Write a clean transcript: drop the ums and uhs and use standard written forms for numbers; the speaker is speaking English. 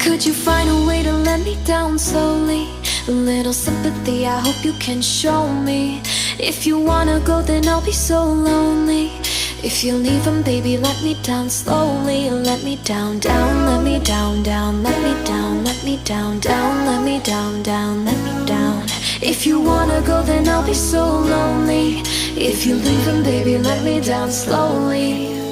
Could you find a way to let me down slowly? A little sympathy, I hope you can show me. If you wanna go, then I'll be so lonely. If you're leaving, baby, let me down slowly. Let me down, down, let me down, down, let me down, let me down, down, let me down, down, let me down. If you wanna go, then I'll be so lonely. If you're leaving, baby, let me down slowly.